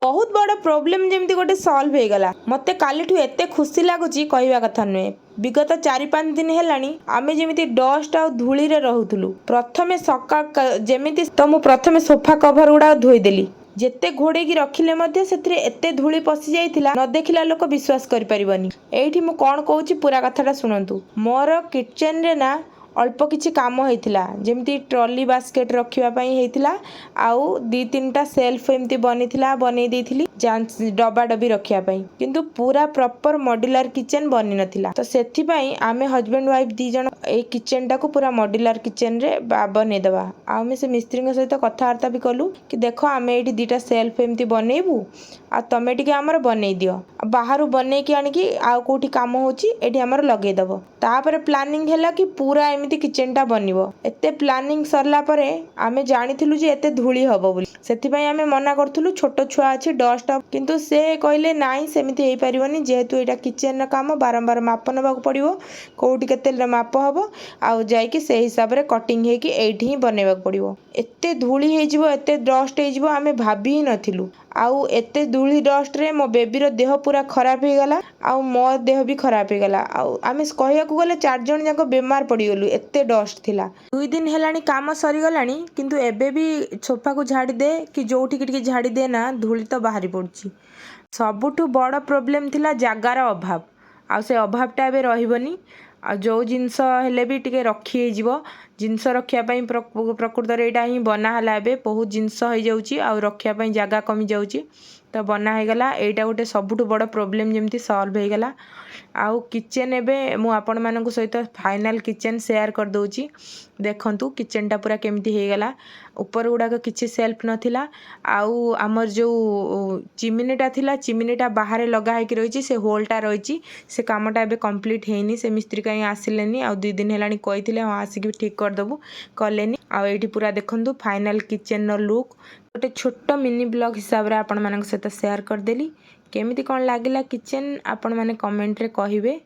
बहुत बड़ प्रोब्लेम जमी गोटे सल्व हो गला। मत कालीठू एत खुशी लगुच कहवा कथा नुहे। विगत 4-5 दिन है आम जमी डस्ट आ धूली रोलु। प्रथम सका जमी तो मुझे प्रथम सोफा कभर गुड़ा धोईदेली। जेते घोड़े रखिले एते धूली पशि जाइथिला न देखिला लोक विश्वास करि परिबनी। एठी मु कोन कहूची पूरा कथाटा सुनंतु। मोर किचन रे ना अल्प किछि काम होइथिला जेमती ट्रॉली बास्केट रखिबा पई हेइथिला आउ 2-3टा सेल्फ एमती बनिथिला बनै देइथिली डब्बा डब्बी रखिया पई किंतु पूरा प्रॉपर मॉड्यूलर किचन बनि नथिला। तो सेथि पई आमे हस्बैंड वाइफ दी जण ए किचन टाको पूरा मॉड्यूलर किचन रे बनै दबा। आ मे से मिस्त्री के सहित कथावार्ता भी कलु कि देखो आमे एठी 2टा सेल्फ एमती बनेबू आ तमे टिके हमर बनै दियो बाहरु बनै कि आनी कि आ कोठी काम होची एठी हमर लगै दबो। तापर प्लानिंग हैला कि पूरा एमती किचन टा बनिबो। एते प्लानिंग सरला परे आमे जानिथिलु जे एते धूली हबो बोली। सेथि पई आमे मना करथुलु छोटो छुआ अछि डस्ट किंतु से कहले नाही सेमिति हेइ परिबनी जेहेतु एटा किचन रा काम बारंबार माप नबाक पड़िबो कोठी केते माप हबो आ जाई कि से हिसाब रे कटिंग हे कि एठी ही बनेबाक पड़िबो। एते धूली हे जिवो एते डस्ट हे जिवो आमे भाबी ही नथिलु। आउ एते धूली डस्ट रे मो बेबी रो देह पूरा खराब हे गला आउ मो देह भी खराब हे गला। आउ आमे कहया को गले 4 जण जाको बीमार पड़ी गलु एते डस्ट थिला। 2 दिन हेलानी काम सरी गलानी किंतु एबे भी सोफा को झाड़ी दे कि जोठी कि झाड़ी दे ना धूली तो बाहरी पड़ची। सबुठु बड़ प्रोब्लेम थिला जागार अभाव। आ से अभावटा एबे रहिबनी। आ जो जिनस हेले भी टिके रखी हे जिवो जिनस रखिया पई प्रकृत रे एटा ही बना हला एबे बहुत जिनस हो जाउची आ रखिया पई जागा कमी जाउची तो बना हे गला। एटा गोटे सबुठु बड़ प्रोब्लेम जेमती सॉल्व हे गला। आउ किचन एबे मु आपण मानकु सहित फाइनल किचन शेयर कर दोची। देखंतु किचन टा पूरा केमती हे गला। ऊपर गुडा को किछि सेल्फ नथिला आउ हमर जो चिमिनीटा थिला चिमिनीटा बाहर लगा हे कि रहिची से होलटा रहिची से कामटा एबे कंप्लीट हेनी। से मिस्त्री कहीं आसिलेनी आ 2 दिन हेलानी कहिथिले हां आसिक ठीक कर दबु कलेनी। आ एठी पूरा देखंतु फाइनल किचन नो लुक गोटे छोट मिनी ब्लॉग हिसाब रे आपण मानक सहित शेयर कर देली। केमिति कोन लागिला किचन आपण माने कमेंट रे कहिबे।